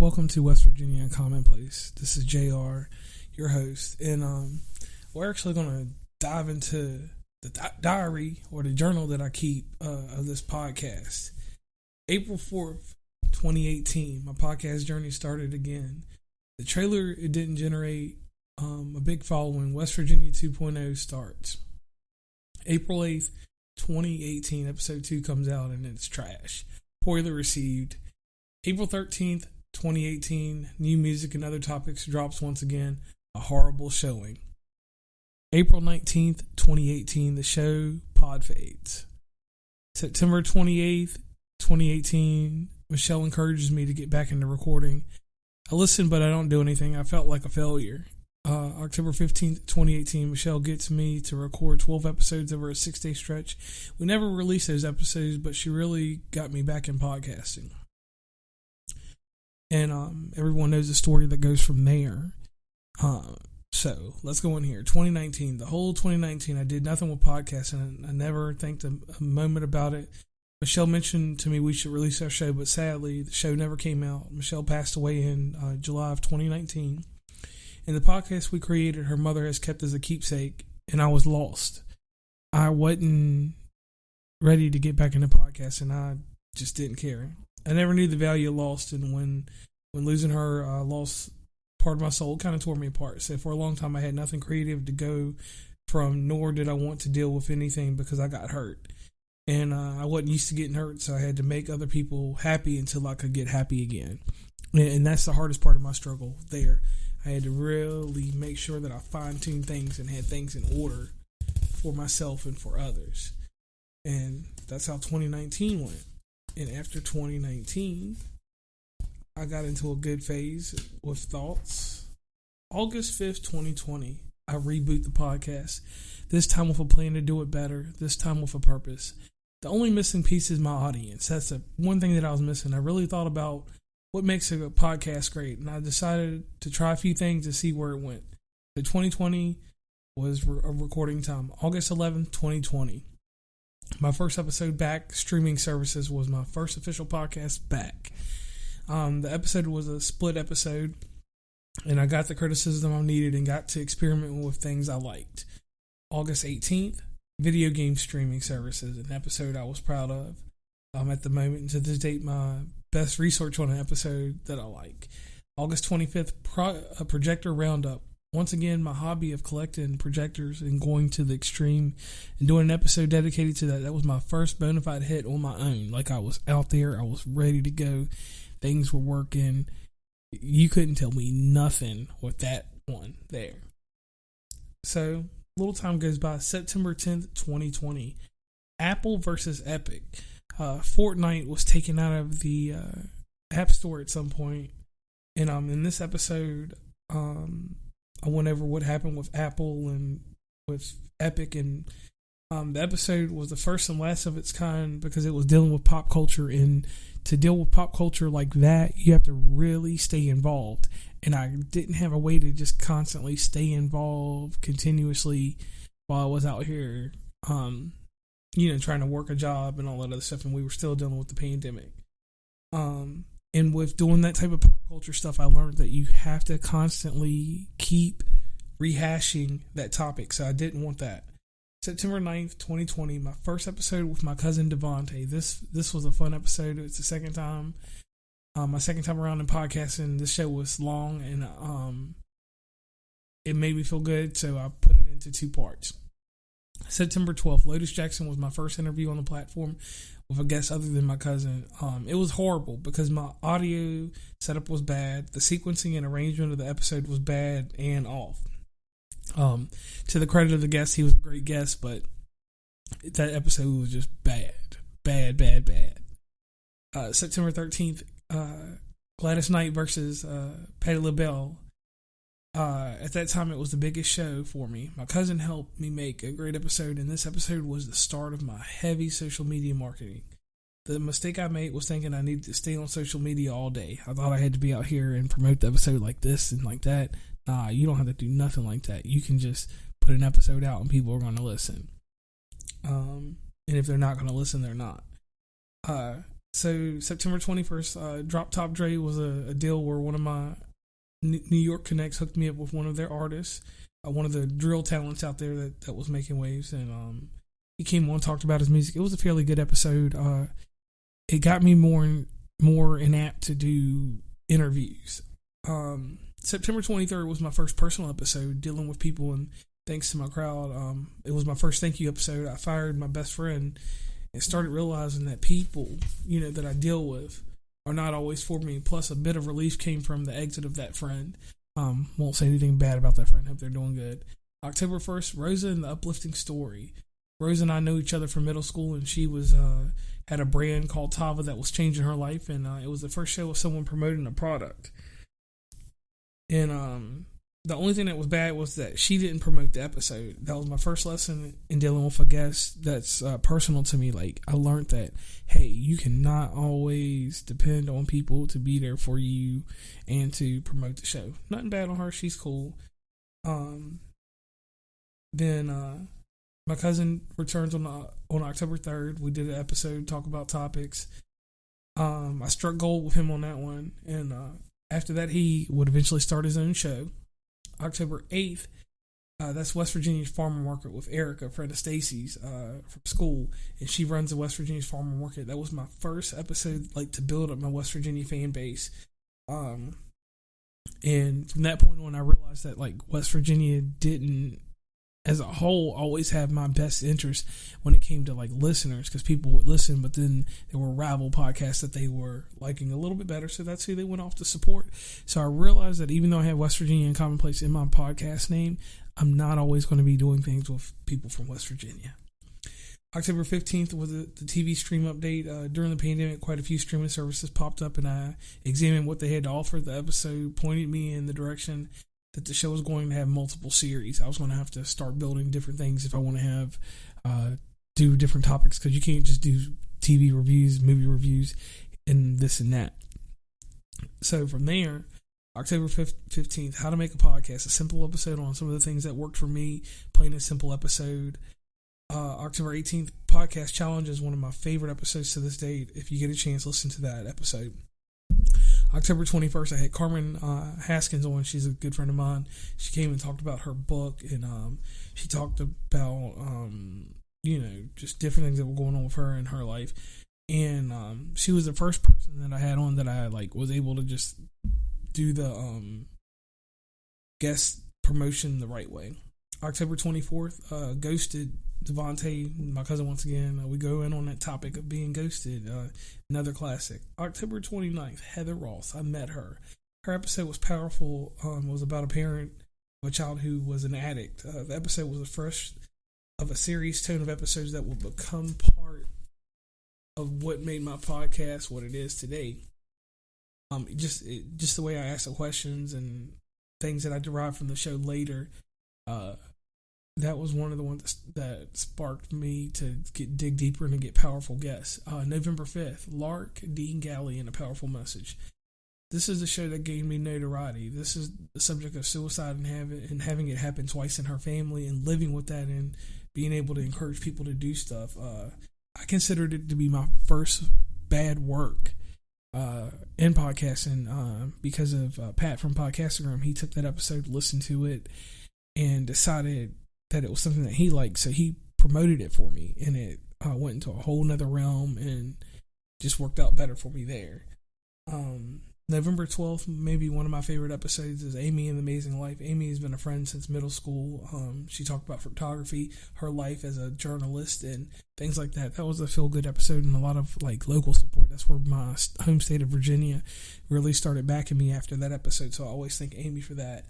Welcome to West Virginia Commonplace. This is JR, your host, and we're actually going to dive into the diary or the journal that I keep of this podcast. April 4th, 2018, my podcast journey started again. The trailer, it didn't generate a big following. West Virginia 2.0 starts. April 8th, 2018, episode 2 comes out and it's trash. Poorly received. April 13th, 2018, new music and other topics drops once again. A horrible showing. April 19th, 2018, the show pod fades. September 28th, 2018, Michelle encourages me to get back into recording. I listen, but I don't do anything. I felt like a failure. October 15th, 2018, Michelle gets me to record 12 episodes over a 6-day stretch. We never released those episodes, but she really got me back in podcasting. And everyone knows the story that goes from there. So let's go in here. 2019, the whole 2019, I did nothing with podcasting. I never think a moment about it. Michelle mentioned to me we should release our show, but sadly, the show never came out. Michelle passed away in July of 2019. And the podcast we created, her mother has kept as a keepsake, and I was lost. I wasn't ready to get back into podcasting. I just didn't care. I never knew the value of lost, and when losing her, I lost part of my soul. It kind of tore me apart. So for a long time, I had nothing creative to go from, nor did I want to deal with anything because I got hurt. And I wasn't used to getting hurt, so I had to make other people happy until I could get happy again. And that's the hardest part of my struggle there. I had to really make sure that I fine-tuned things and had things in order for myself and for others. And that's how 2019 went. And after 2019, I got into a good phase with thoughts. August 5th, 2020, I reboot the podcast. This time with a plan to do it better. This time with a purpose. The only missing piece is my audience. That's the one thing that I was missing. I really thought about what makes a podcast great, and I decided to try a few things to see where it went. The 2020 was a recording time. August 11th, 2020. My first episode back, streaming services, was my first official podcast back. The episode was a split episode, and I got the criticism I needed and got to experiment with things I liked. August 18th, video game streaming services, an episode I was proud of. At the moment, and to this date, my best research on an episode that I like. August 25th, a projector roundup. Once again, my hobby of collecting projectors and going to the extreme and doing an episode dedicated to that. That was my first bona fide hit on my own. Like, I was out there. I was ready to go. Things were working. You couldn't tell me nothing with that one there. So, a little time goes by. September 10th, 2020. Apple versus Epic. Fortnite was taken out of the App Store at some point. And in this episode, I went over what happened with Apple and with Epic, and the episode was the first and last of its kind because it was dealing with pop culture, and to deal with pop culture like that, you have to really stay involved, and I didn't have a way to just constantly stay involved continuously while I was out here, trying to work a job and all that other stuff, and we were still dealing with the pandemic. And with doing that type of pop culture stuff, I learned that you have to constantly keep rehashing that topic. So I didn't want that. September 9th, 2020, my first episode with my cousin Devontae. This was a fun episode. It's the second time, my second time around in podcasting. This show was long and it made me feel good, so I put it into 2 parts. September 12th, Lotus Jackson was my first interview on the platform with a guest other than my cousin. It was horrible because my audio setup was bad. The sequencing and arrangement of the episode was bad and off. To the credit of the guest, he was a great guest, but that episode was just bad. September 13th, Gladys Knight versus Patti LaBelle. At that time, it was the biggest show for me. My cousin helped me make a great episode, and this episode was the start of my heavy social media marketing. The mistake I made was thinking I needed to stay on social media all day. I thought I had to be out here and promote the episode like this and like that. Nah, you don't have to do nothing like that. You can just put an episode out and people are going to listen. And if they're not going to listen, they're not. So September 21st, Drop Top Dre was a deal where one of my New York connects hooked me up with one of their artists, one of the drill talents out there that was making waves, and he came on, talked about his music. It was a fairly good episode. It got me more inapt to do interviews. September 23rd was my first personal episode dealing with people, and thanks to my crowd, it was my first thank you episode. I fired my best friend and started realizing that people, that I deal with are not always for me. Plus, a bit of relief came from the exit of that friend. Won't say anything bad about that friend. Hope they're doing good. October 1st, Rosa and the Uplifting Story. Rosa and I know each other from middle school, and she was had a brand called Tava that was changing her life, and it was the first show of someone promoting a product. And the only thing that was bad was that she didn't promote the episode. That was my first lesson in dealing with a guest that's personal to me. Like, I learned that, hey, you cannot always depend on people to be there for you and to promote the show. Nothing bad on her. She's cool. Then my cousin returns on October 3rd. We did an episode, talk about topics. I struck gold with him on that one. And after that, he would eventually start his own show. October 8th, that's West Virginia's Farmer Market with Erica, a friend of Stacy's from school, and she runs the West Virginia's Farmer Market. That was my first episode, to build up my West Virginia fan base. And from that point on, I realized that West Virginia didn't, as a whole, always have my best interest when it came to listeners, because people would listen, but then there were rival podcasts that they were liking a little bit better, so that's who they went off to support. So I realized that even though I have West Virginia and Commonplace in my podcast name, I'm not always going to be doing things with people from West Virginia. October 15th was the TV stream update. During the pandemic, quite a few streaming services popped up, and I examined what they had to offer. The episode pointed me in the direction that the show was going to have multiple series. I was going to have to start building different things if I want to have do different topics, because you can't just do TV reviews, movie reviews, and this and that. So from there, October 15th, how to make a podcast, a simple episode on some of the things that worked for me, plain and simple episode. October 18th, podcast challenge is one of my favorite episodes to this date. If you get a chance, listen to that episode. October 21st, I had Carmen Haskins on. She's a good friend of mine. She came and talked about her book, and she talked about, just different things that were going on with her in her life. And she was the first person that I had on that I was able to just do the guest promotion the right way. October 24th, Ghosted, Devontae, my cousin once again. We go in on that topic of being ghosted. Another classic. October 29th, Heather Ross. I met her. Her episode was powerful. It was about a parent of a child who was an addict. The episode was the first of a series tone of episodes that will become part of what made my podcast what it is today. Just the way I asked the questions and things that I derived from the show later. That was one of the ones that sparked me to dig deeper and to get powerful guests. November 5th, Lark, Dean Galley, and a powerful message. This is the show that gained me notoriety. This is the subject of suicide and having it happen twice in her family, and living with that and being able to encourage people to do stuff. I considered it to be my first bad work in podcasting because of Pat from Podcastagram. He took that episode, listened to it, and decided that it was something that he liked, so he promoted it for me, and it went into a whole nother realm and just worked out better for me there. November 12th, maybe one of my favorite episodes, is Amy and the Amazing Life. Amy has been a friend since middle school. She talked about photography, her life as a journalist, and things like that. That was a feel-good episode, and a lot of local support. That's where my home state of Virginia really started backing me after that episode, so I always thank Amy for that.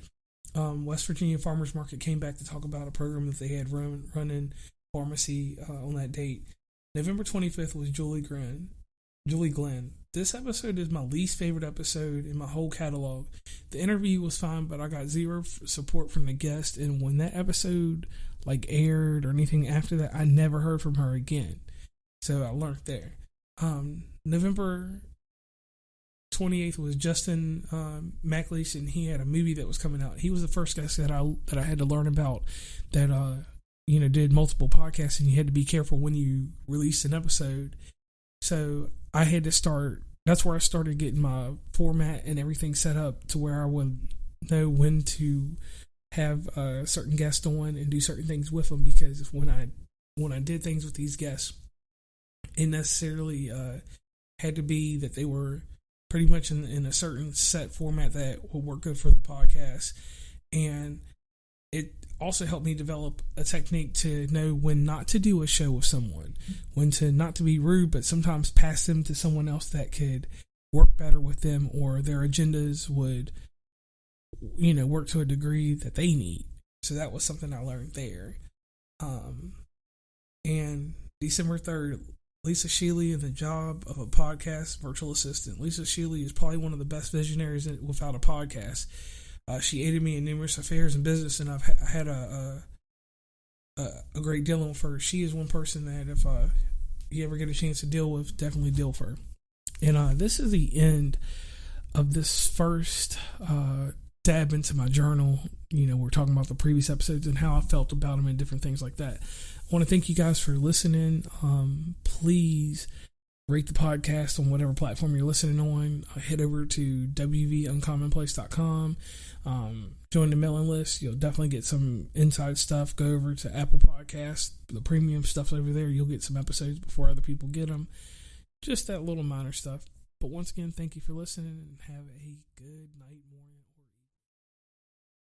West Virginia Farmers Market came back to talk about a program that they had running pharmacy on that date. November 25th was Julie Glenn. This episode is my least favorite episode in my whole catalog. The interview was fine, but I got zero support from the guest, and when that episode aired or anything after that, I never heard from her again. So I learned there. November 28th was Justin McLeish, and he had a movie that was coming out. He was the first guest that I had to learn about that did multiple podcasts, and you had to be careful when you released an episode. So I had to start. That's where I started getting my format and everything set up to where I would know when to have certain guests on and do certain things with them, because when I did things with these guests, it necessarily had to be that they were pretty much in a certain set format that will work good for the podcast. And it also helped me develop a technique to know when not to do a show with someone, when to not to be rude, but sometimes pass them to someone else that could work better with them, or their agendas would, work to a degree that they need. So that was something I learned there. And December 3rd, Lisa Shealy and the job of a podcast virtual assistant. Lisa Shealy is probably one of the best visionaries without a podcast. She aided me in numerous affairs and business, and I've had a great deal with her. She is one person that if you ever get a chance to deal with, definitely deal with her. And this is the end of this first dab into my journal. We're talking about the previous episodes and how I felt about them and different things like that. I want to thank you guys for listening. Please rate the podcast on whatever platform you're listening on. Head over to wvuncommonplace.com. Join the mailing list. You'll definitely get some inside stuff. Go over to Apple Podcasts. The premium stuff's over there. You'll get some episodes before other people get them. Just that little minor stuff. But once again, thank you for listening, and have a good night, morning.